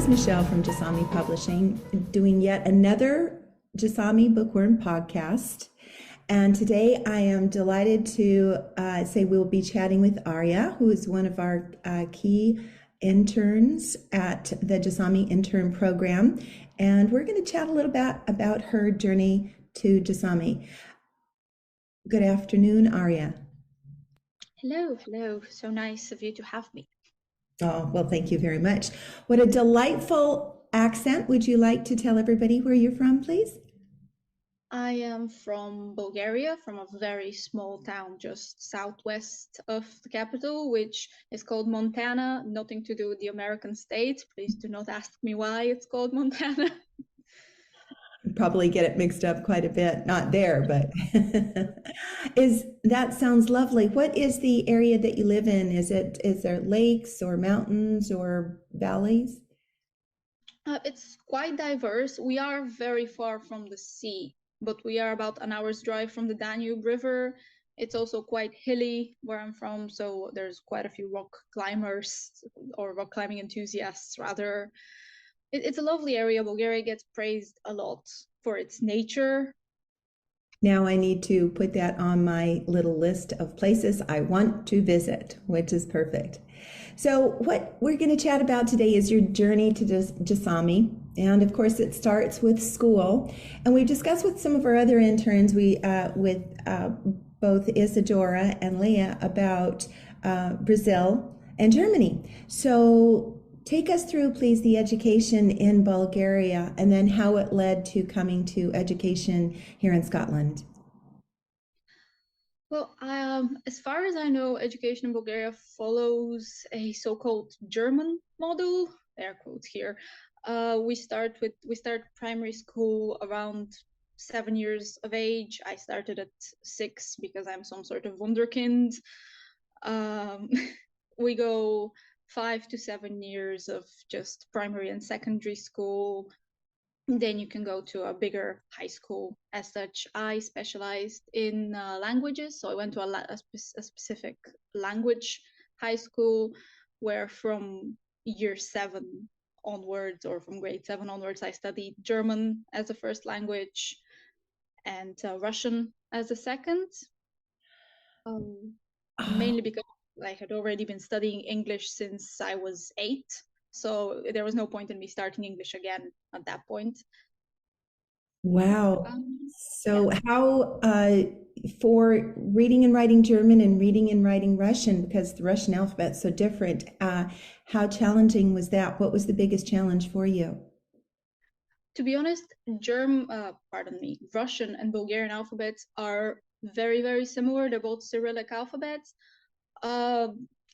is Michèle from Jasami Publishing, doing yet another Jasami Bookworm podcast. And today I am delighted to say we'll be chatting with Aria, who is one of our key interns at the Jasami Intern program. And we're going to chat a little bit about her journey to Jasami. Good afternoon, Aria. Hello. So nice of you to have me. Oh, well, thank you very much. What a delightful accent. Would you like to tell everybody where you're from, please? I am from Bulgaria, from a very small town just southwest of the capital, which is called Montana. Nothing to do with the American state. Please do not ask me why it's called Montana. Probably get it mixed up quite a bit. Not there, but that sounds lovely. What is the area that you live in? Is there lakes or mountains or valleys? It's quite diverse. We are very far from the sea, but we are about an hour's drive from the Danube River. It's also quite hilly where I'm from, so there's quite a few rock climbers or rock climbing enthusiasts rather. It's a lovely area. Bulgaria gets praised a lot for its nature. Now I need to put that on my little list of places I want to visit, which is perfect. So what we're going to chat about today is your journey to Jasami. And of course, it starts with school. And we've discussed with some of our other interns, with both Isadora and Leah, about Brazil and Germany. So take us through, please, the education in Bulgaria and then how it led to coming to education here in Scotland. Well, as far as I know, education in Bulgaria follows a so-called German model, air quotes here. We start primary school around 7 years of age. I started at 6 because I'm some sort of wunderkind. We go 5 to 7 years of just primary and secondary school. Then you can go to a bigger high school. As such, I specialized in languages, so I went to a specific language high school where from year 7 onwards, or from grade 7 onwards, I studied German as a first language and Russian as a second. Mainly because I had already been studying English since I was 8, so there was no point in me starting English again at that point. Wow. So how, for reading and writing German and reading and writing Russian, because the Russian alphabet's so different, how challenging was that? What was the biggest challenge for you? To be honest, Russian and Bulgarian alphabets are very, very similar. They're both Cyrillic alphabets.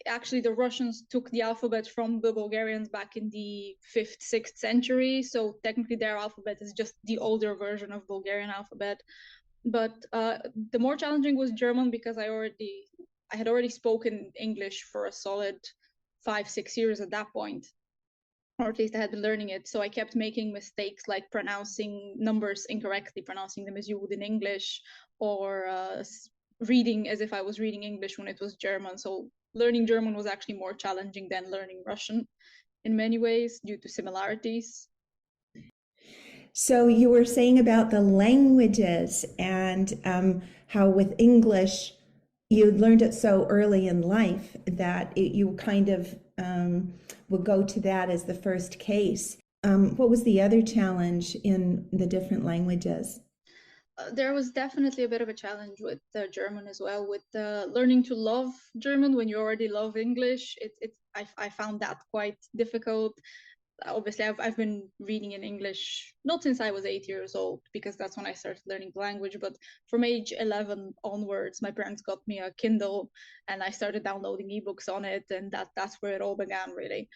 Actually, the Russians took the alphabet from the Bulgarians back in the 5th, 6th century. So technically their alphabet is just the older version of Bulgarian alphabet. But the more challenging was German because I had already spoken English for a solid 5-6 years at that point. Or at least I had been learning it. So I kept making mistakes like pronouncing numbers incorrectly, pronouncing them as you would in English, or reading as if I was reading English when it was German. So learning German was actually more challenging than learning Russian in many ways due to similarities. So you were saying about the languages and how with English you learned it so early in life that you kind of would go to that as the first case. What was the other challenge in the different languages? There was definitely a bit of a challenge with German as well, with learning to love German when you already love English. I found that quite difficult. Obviously, I've been reading in English not since I was 8 years old, because that's when I started learning the language, but from age 11 onwards, my parents got me a Kindle and I started downloading ebooks on it, and that's where it all began, really.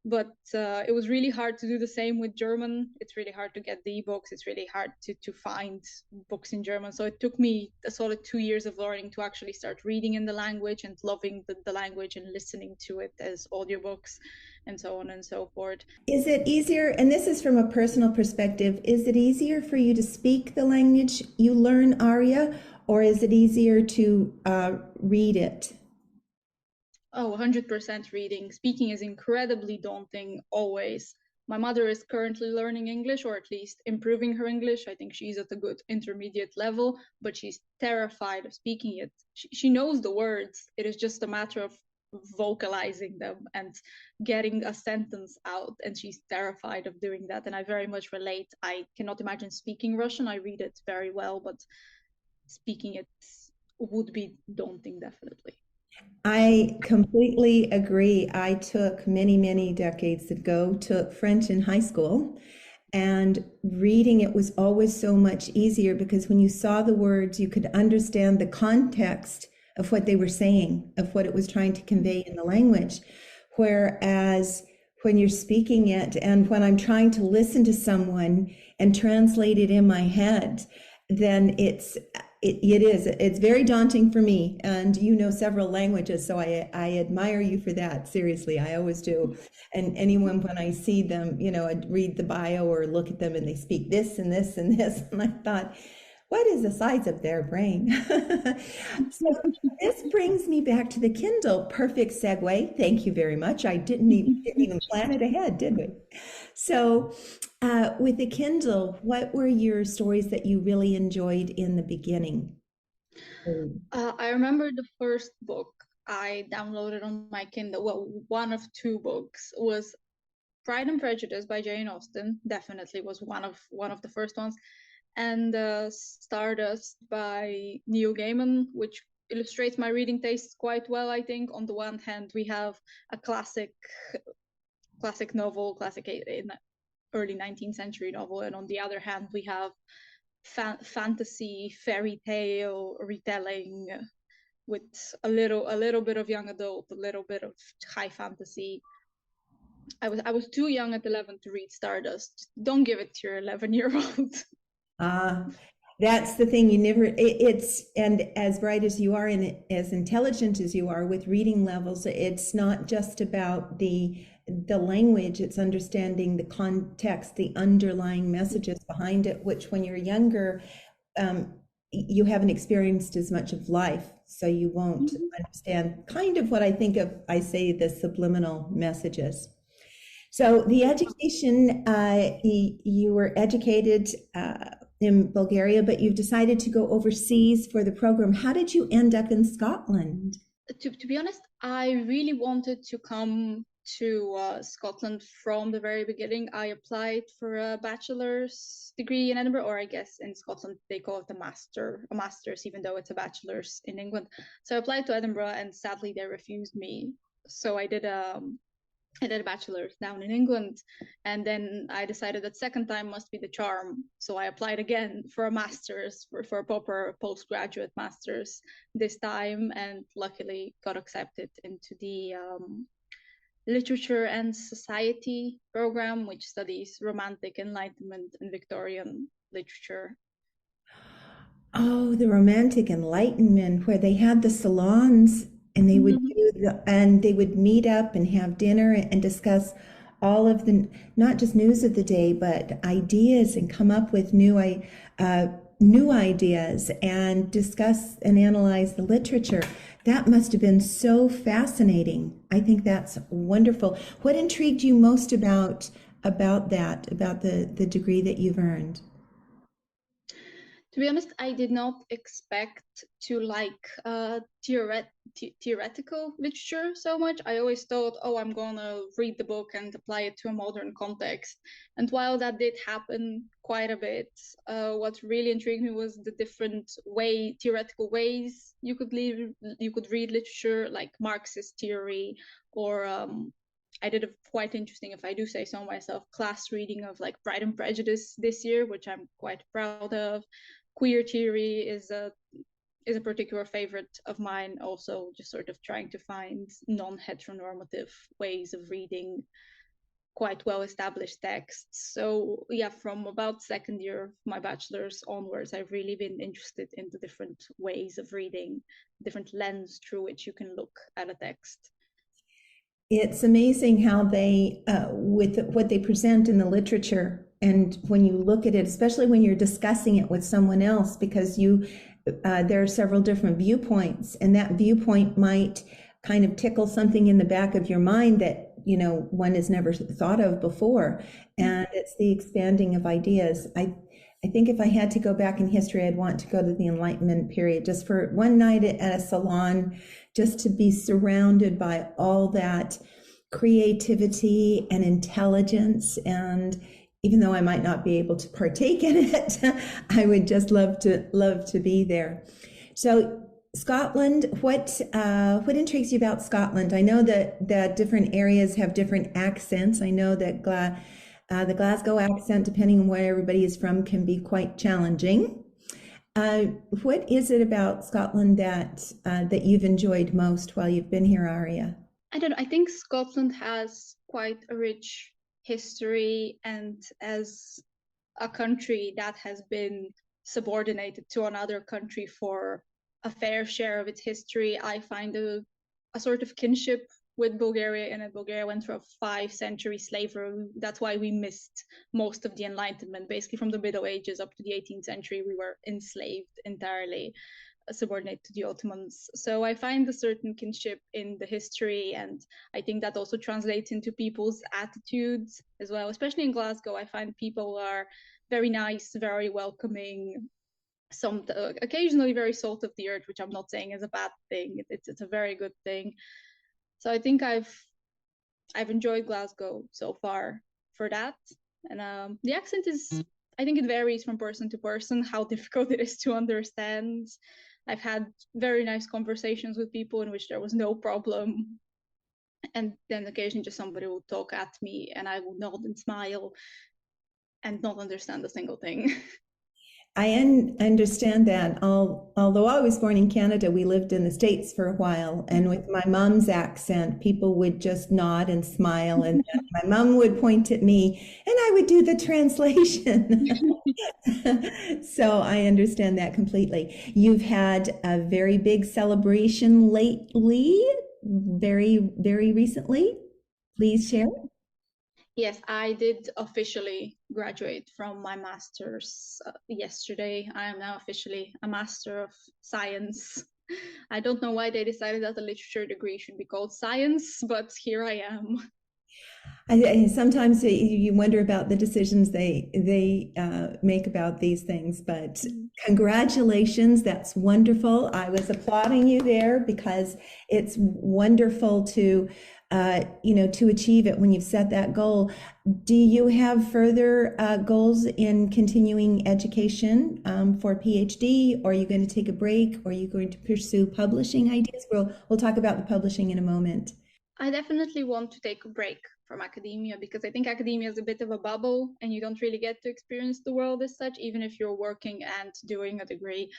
But it was really hard to do the same with German. It's really hard to get the ebooks. It's really hard to find books in German. So it took me a solid 2 years of learning to actually start reading in the language and loving the language and listening to it as audiobooks and so on and so forth. Is it easier, and this is from a personal perspective, is it easier for you to speak the language you learn, Aria, or is it easier to read it? Oh, 100% reading. Speaking is incredibly daunting always. My mother is currently learning English, or at least improving her English. I think she's at a good intermediate level, but she's terrified of speaking it. She knows the words. It is just a matter of vocalizing them and getting a sentence out, and she's terrified of doing that. And I very much relate. I cannot imagine speaking Russian. I read it very well, but speaking it would be daunting, definitely. I completely agree. I took many decades ago, took French in high school, and reading it was always so much easier because when you saw the words, you could understand the context of what they were saying, of what it was trying to convey in the language. Whereas when you're speaking it and when I'm trying to listen to someone and translate it in my head, then it's very daunting for me. And you know several languages, so I admire you for that. Seriously, I always do. And anyone, when I see them, you know, I'd read the bio or look at them and they speak this and this and this, and I thought, what is the size of their brain? So this brings me back to the Kindle. Perfect segue. Thank you very much. I didn't even plan it ahead, did we? So with the Kindle, what were your stories that you really enjoyed in the beginning? I remember the first book I downloaded on my Kindle. Well, one of two books was Pride and Prejudice by Jane Austen. Definitely was one of the first ones, and Stardust by Neil Gaiman, which illustrates my reading tastes quite well. I think on the one hand we have a classic novel, classic in early 19th century novel, and on the other hand we have fantasy fairy tale retelling with a little bit of young adult, a little bit of high fantasy. I was too young at 11 to read Stardust. Don't give it to your 11-year-old. That's the thing. You never, and as bright as you are and as intelligent as you are with reading levels, it's not just about the language, it's understanding the context, the underlying messages behind it, which when you're younger, you haven't experienced as much of life, so you won't understand kind of what I think of, I say the subliminal messages. So the education, you were educated in Bulgaria, but you've decided to go overseas for the program. How did you end up in Scotland? To be honest, I really wanted to come to Scotland from the very beginning. I applied for a bachelor's degree in Edinburgh, or I guess in Scotland they call it a master's, even though it's a bachelor's in England. So I applied to Edinburgh, and sadly they refused me. So I did a bachelor's down in England, and then I decided that second time must be the charm. So I applied again for a master's, for a proper postgraduate master's this time, and luckily got accepted into the Literature and Society program, which studies Romantic, Enlightenment, and Victorian literature. Oh, the Romantic Enlightenment, where they had the salons and they would they would meet up and have dinner and discuss all of the, not just news of the day, but ideas, and come up with new ideas and discuss and analyze the literature. That must have been so fascinating. I think that's wonderful. What intrigued you most about the degree that you've earned? To be honest, I did not expect to like theoretical literature so much. I always thought, oh, I'm gonna read the book and apply it to a modern context. And while that did happen quite a bit, what really intrigued me was the different theoretical ways you could read literature, like Marxist theory, or I did a quite interesting, if I do say so myself, class reading of like Pride and Prejudice this year, which I'm quite proud of. Queer theory is a particular favorite of mine, also just sort of trying to find non-heteronormative ways of reading quite well-established texts. So yeah, from about second year of my bachelor's onwards, I've really been interested in the different ways of reading, different lens through which you can look at a text. It's amazing how they, with what they present in the literature, and when you look at it, especially when you're discussing it with someone else, because there are several different viewpoints, and that viewpoint might kind of tickle something in the back of your mind that one has never thought of before. And it's the expanding of ideas. I think if I had to go back in history, I'd want to go to the Enlightenment period, just for one night at a salon, just to be surrounded by all that creativity and intelligence. And even though I might not be able to partake in it, I would just love to be there. So Scotland, what intrigues you about Scotland? I know that different areas have different accents. I know that the Glasgow accent, depending on where everybody is from, can be quite challenging. What is it about Scotland that you've enjoyed most while you've been here, Aria? I don't know. I think Scotland has quite a rich history, and as a country that has been subordinated to another country for a fair share of its history, I find a sort of kinship with Bulgaria, and Bulgaria went through a 5-century slavery. That's why we missed most of the Enlightenment. Basically, from the Middle Ages up to the 18th century, we were enslaved entirely, subordinate to the Ottomans. So I find a certain kinship in the history, and I think that also translates into people's attitudes as well. Especially in Glasgow, I find people are very nice, very welcoming, some occasionally very salt of the earth, which I'm not saying is a bad thing. It's a very good thing. So I think I've enjoyed Glasgow so far for that. And the accent is, I think it varies from person to person, how difficult it is to understand. I've had very nice conversations with people in which there was no problem. And then occasionally just somebody will talk at me and I will nod and smile and not understand a single thing. I understand that. Although I was born in Canada, we lived in the States for a while, and with my mom's accent, people would just nod and smile, and my mom would point at me, and I would do the translation. So I understand that completely. You've had a very big celebration lately, very, very recently. Please share. Yes, I did officially graduate from my master's yesterday. I am now officially a Master of Science. I don't know why they decided that a literature degree should be called science, but here I am. Sometimes you wonder about the decisions they make about these things, but congratulations, that's wonderful. I was applauding you there because it's wonderful to to achieve it when you've set that goal. Do you have further goals in continuing education for a PhD, or are you going to take a break, or are you going to pursue publishing ideas? We'll talk about the publishing in a moment. I definitely want to take a break from academia because I think academia is a bit of a bubble and you don't really get to experience the world as such, even if you're working and doing a degree.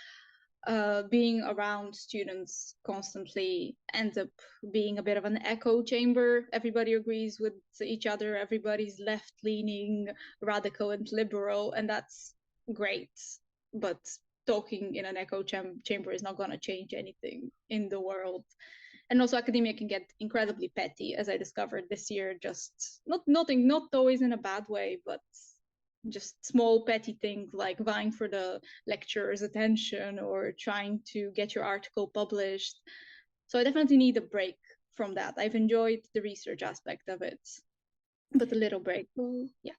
Being around students constantly ends up being a bit of an echo chamber. Everybody agrees with each other. Everybody's left-leaning, radical and liberal, and that's great. But talking in an echo chamber is not going to change anything in the world. And also academia can get incredibly petty, as I discovered this year, just not always in a bad way, but just small petty things like vying for the lecturer's attention or trying to get your article published. So I definitely need a break from that. I've enjoyed the research aspect of it, but a little break. Well, yeah.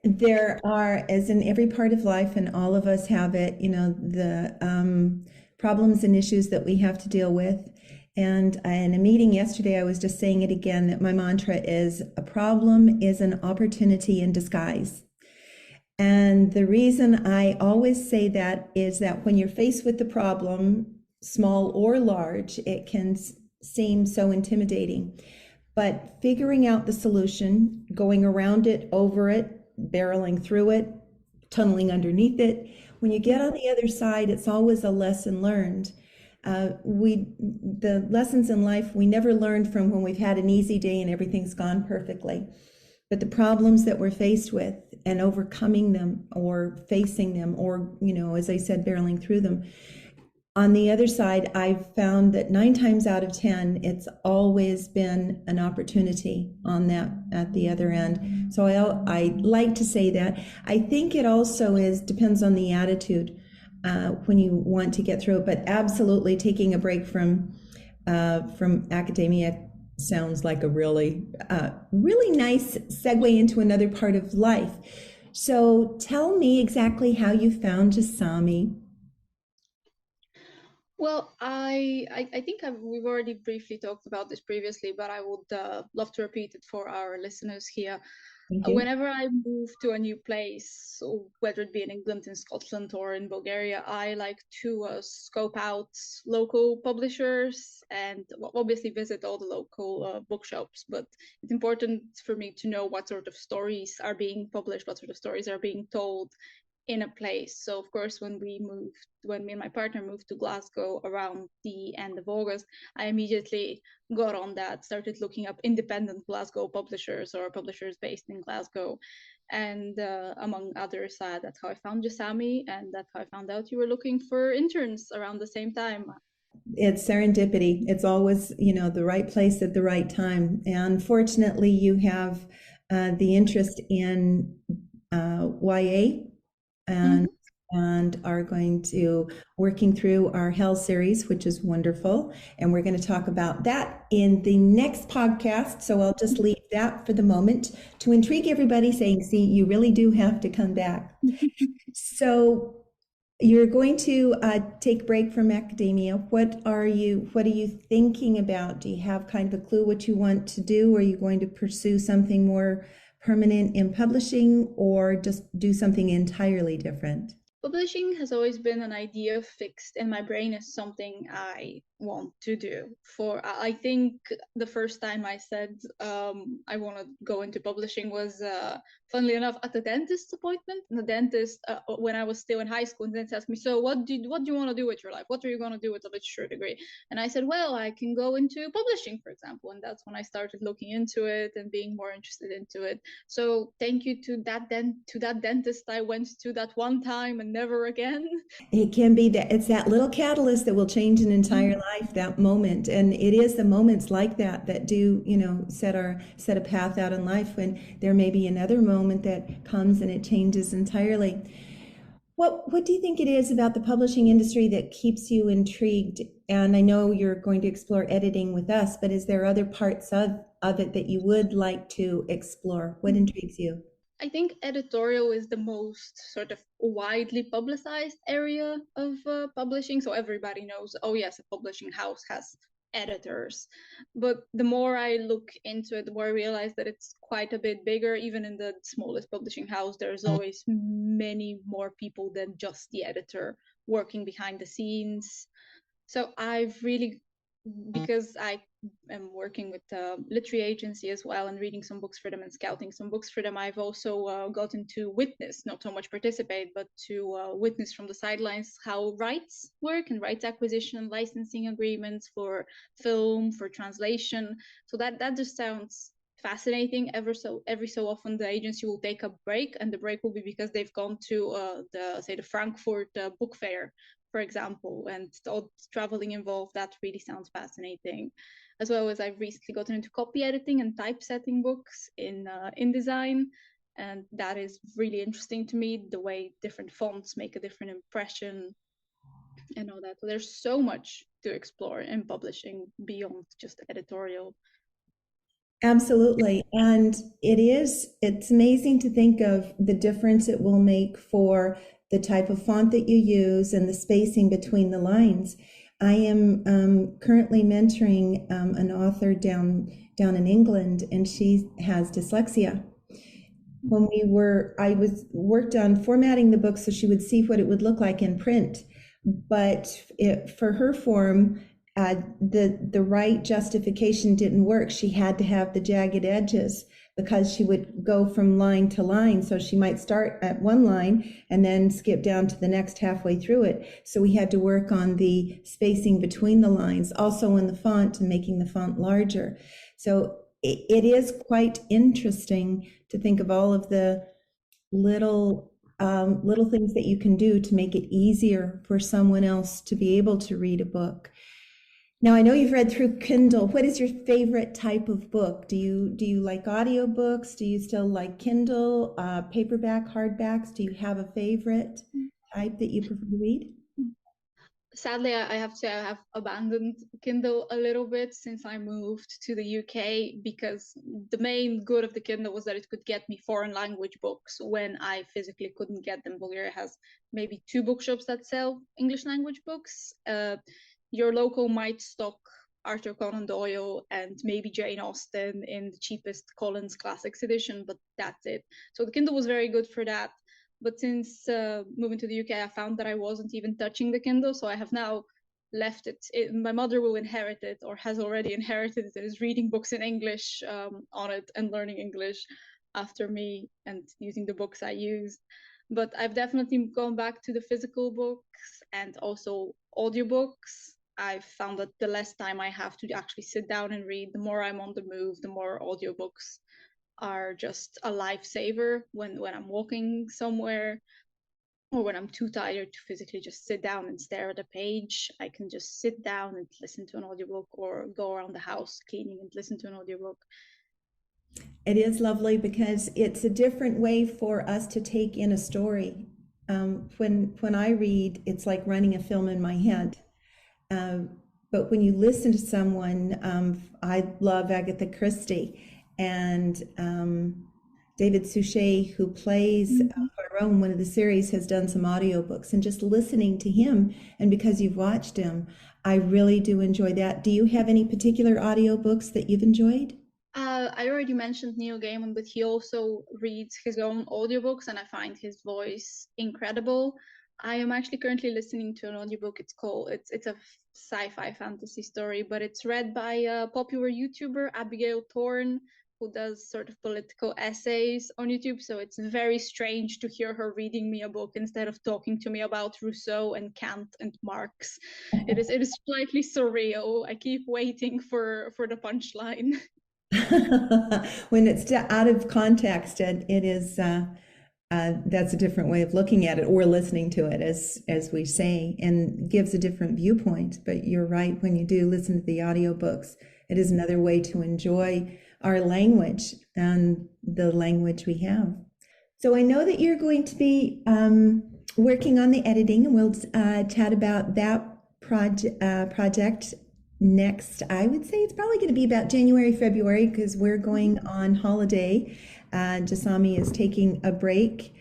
There are, as in every part of life, and all of us have it, the problems and issues that we have to deal with. And in a meeting yesterday, I was just saying it again, that my mantra is a problem is an opportunity in disguise. And the reason I always say that is that when you're faced with the problem, small or large, it can seem so intimidating. But figuring out the solution, going around it, over it, barreling through it, tunneling underneath it, when you get on the other side, it's always a lesson learned. The lessons in life we never learned from when we've had an easy day and everything's gone perfectly. But the problems that we're faced with and overcoming them or facing them or, as I said, barreling through them. On the other side, I've found that 9 times out of 10, it's always been an opportunity on that at the other end. So I like to say that. I think it also depends on the attitude when you want to get through it, but absolutely taking a break from academia sounds like a really nice segue into another part of life. So tell me exactly how you found Jasami. Well, I think we've already briefly talked about this previously, but I would love to repeat it for our listeners here. Thank you. Whenever I move to a new place, so whether it be in England, in Scotland, or in Bulgaria, I like to scope out local publishers and obviously visit all the local bookshops. But it's important for me to know what sort of stories are being published, what sort of stories are being told in a place. So of course, when me and my partner moved to Glasgow around the end of August, I immediately got on that, started looking up independent Glasgow publishers or publishers based in Glasgow. And among others, that's how I found Jasami, and that's how I found out you were looking for interns around the same time. It's serendipity. It's always, the right place at the right time. And fortunately, you have the interest in YA and Mm-hmm. and are going to working through our Hell series, which is wonderful. And we're going to talk about that in the next podcast. So I'll just leave that for the moment to intrigue everybody, saying, see, you really do have to come back. So you're going to take a break from academia. What are you thinking about? Do you have kind of a clue what you want to do? Are you going to pursue something more permanent in publishing or just do something entirely different? Publishing has always been an idea fixed in my brain as something I want to do. I think the first time I said I want to go into publishing was, funnily enough, at the dentist's appointment. The dentist, when I was still in high school, the dentist asked me, "So what do you want to do with your life? What are you going to do with a literature degree?" And I said, "Well, I can go into publishing, for example." And that's when I started looking into it and being more interested into it. So thank you to that dentist I went to that one time and never again. It can be that it's that little catalyst that will change an entire life, that moment. And it is the moments like that that do, set a path out in life when there may be another moment that comes and it changes entirely. What do you think it is about the publishing industry that keeps you intrigued? And I know you're going to explore editing with us, but is there other parts of it that you would like to explore? What intrigues you? I think editorial is the most sort of widely publicized area of publishing. So everybody knows, oh yes, a publishing house has editors. But the more I look into it, the more I realize that it's quite a bit bigger. Even in the smallest publishing house, there's always many more people than just the editor working behind the scenes. So I've really, because I am working with a literary agency as well and reading some books for them and scouting some books for them, I've also gotten to witness, not so much participate, but to witness from the sidelines how rights work and rights acquisition, licensing agreements for film, for translation. So that just sounds fascinating. Every so often the agency will take a break, and the break will be because they've gone to the Frankfurt book fair, for example, and all the traveling involved. That really sounds fascinating. As well as I've recently gotten into copy editing and typesetting books in InDesign, and that is really interesting to me, the way different fonts make a different impression and all that. So there's so much to explore in publishing beyond just editorial. Absolutely. And it's amazing to think of the difference it will make for the type of font that you use and the spacing between the lines. I am currently mentoring an author down in England, and she has dyslexia. I was worked on formatting the book so she would see what it would look like in print. But for her form, the right justification didn't work. She had to have the jagged edges because she would go from line to line. So she might start at one line and then skip down to the next halfway through it. So we had to work on the spacing between the lines, also in the font and making the font larger. So it is quite interesting to think of all of the little things that you can do to make it easier for someone else to be able to read a book. Now, I know you've read through Kindle. What is your favorite type of book? Do you like audiobooks? Do you still like Kindle, paperback, hardbacks? Do you have a favorite type that you prefer to read? Sadly, I have to say I have abandoned Kindle a little bit since I moved to the UK, because the main good of the Kindle was that it could get me foreign language books when I physically couldn't get them. Bulgaria has maybe 2 bookshops that sell English language books. Your local might stock Arthur Conan Doyle and maybe Jane Austen in the cheapest Collins Classics edition, but that's it. So the Kindle was very good for that. But since moving to the UK, I found that I wasn't even touching the Kindle, so I have now left it. My mother will inherit it, or has already inherited it, and is reading books in English on it and learning English after me and using the books I used. But I've definitely gone back to the physical books and also audiobooks. I've found that the less time I have to actually sit down and read, the more I'm on the move, the more audiobooks are just a lifesaver when I'm walking somewhere, or when I'm too tired to physically just sit down and stare at a page. I can just sit down and listen to an audiobook, or go around the house cleaning and listen to an audiobook. It is lovely because it's a different way for us to take in a story. When I read, it's like running a film in my head. But when you listen to someone, I love Agatha Christie, and David Suchet, who plays Poirot, one of the series, has done some audiobooks, and just listening to him, and because you've watched him, I really do enjoy that. Do you have any particular audiobooks that you've enjoyed? I already mentioned Neil Gaiman, but he also reads his own audiobooks, and I find his voice incredible. I am actually currently listening to an audiobook. It's a sci-fi fantasy story, but it's read by a popular YouTuber, Abigail Thorne, who does sort of political essays on YouTube. So it's very strange to hear her reading me a book instead of talking to me about Rousseau and Kant and Marx. It is slightly surreal. I keep waiting for the punchline. When it's out of context, it is that's a different way of looking at it, or listening to it, as we say, and gives a different viewpoint. But you're right, when you do listen to the audiobooks, it is another way to enjoy our language and the language we have. So I know that you're going to be working on the editing, and we'll chat about that project next. I would say it's probably going to be about January, February, because we're going on holiday. Jasami is taking a break.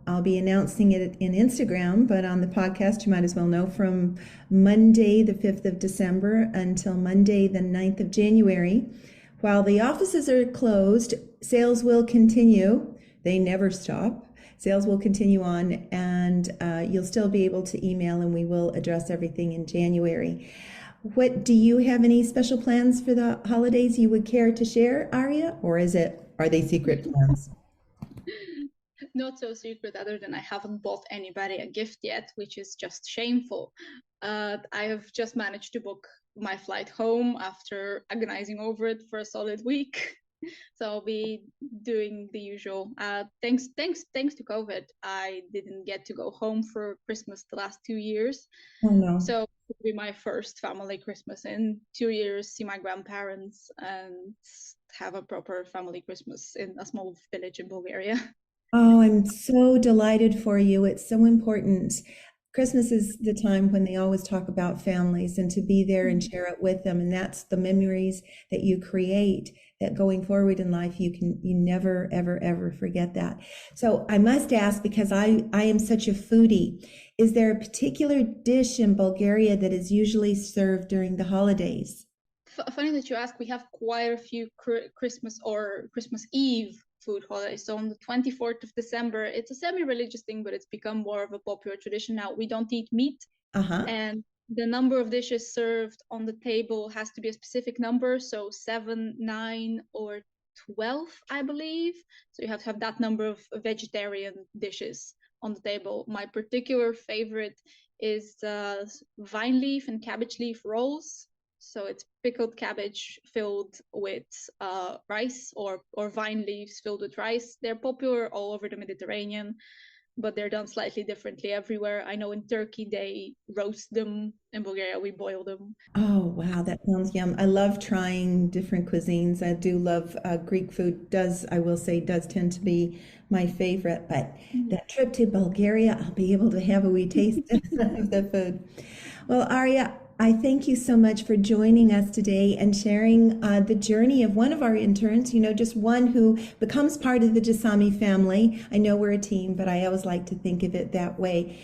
I'll be announcing it in Instagram, but on the podcast, you might as well know, from Monday, the 5th of December until Monday, the 9th of January. While the offices are closed, sales will continue. They never stop. Sales will continue on, and you'll still be able to email, and we will address everything in January. Do you have any special plans for the holidays you would care to share, Aria? Or are they secret plans? Not so secret, other than I haven't bought anybody a gift yet, which is just shameful. I have just managed to book my flight home after agonizing over it for a solid week. So I'll be doing the usual. Thanks to COVID, I didn't get to go home for Christmas the last 2 years. Oh no. So it'll be my first family Christmas in 2 years, see my grandparents and have a proper family Christmas in a small village in Bulgaria. Oh, I'm so delighted for you. It's so important. Christmas is the time when they always talk about families, and to be there and share it with them. And that's the memories that you create, that going forward in life, you never, ever, ever forget that. So I must ask, because I am such a foodie, is there a particular dish in Bulgaria that is usually served during the holidays? Funny that you ask. We have quite a few Christmas or Christmas Eve food holidays. So on the 24th of December, it's a semi-religious thing, but it's become more of a popular tradition now. We don't eat meat, and the number of dishes served on the table has to be a specific number. So 7, 9, or 12, I believe. So you have to have that number of vegetarian dishes on the table. My particular favorite is vine leaf and cabbage leaf rolls. So it's pickled cabbage filled with rice, or vine leaves filled with rice. They're popular all over the Mediterranean, but they're done slightly differently everywhere. I know in Turkey they roast them. In Bulgaria we boil them. Oh, wow, that sounds yum. I love trying different cuisines. I do love Greek food, I will say, does tend to be my favorite. But that trip to Bulgaria, I'll be able to have a wee taste of the food. Well, Aria, I thank you so much for joining us today and sharing the journey of one of our interns, just one who becomes part of the Jasami family. I know we're a team, but I always like to think of it that way,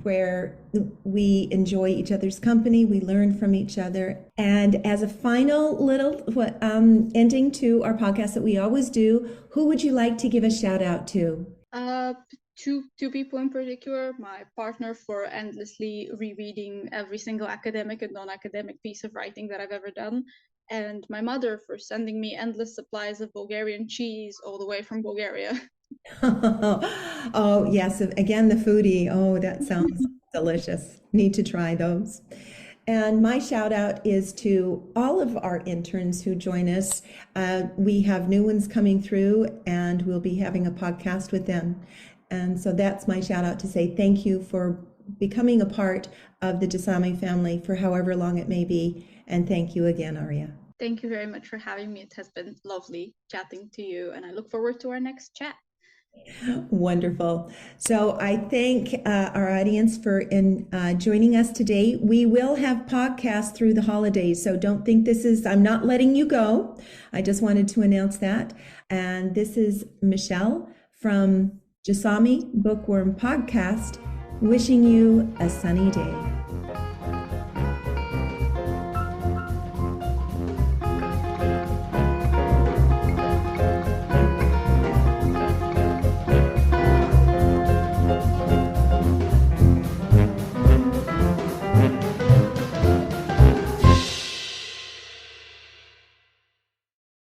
where we enjoy each other's company, we learn from each other. And as a final little ending to our podcast that we always do, who would you like to give a shout out to? Uh, two people in particular, my partner for endlessly rereading every single academic and non-academic piece of writing that I've ever done, and my mother for sending me endless supplies of Bulgarian cheese all the way from Bulgaria. Oh, yes. Again, the foodie. Oh, that sounds delicious. Need to try those. And my shout out is to all of our interns who join us. We have new ones coming through, and we'll be having a podcast with them. And so that's my shout out to say thank you for becoming a part of the Jasami family for however long it may be. And thank you again, Aria. Thank you very much for having me. It has been lovely chatting to you, and I look forward to our next chat. Wonderful. So I thank our audience for joining us today. We will have podcasts through the holidays, so don't think I'm not letting you go. I just wanted to announce that. And this is Michèle from Jasami Bookworm Podcast, wishing you a sunny day.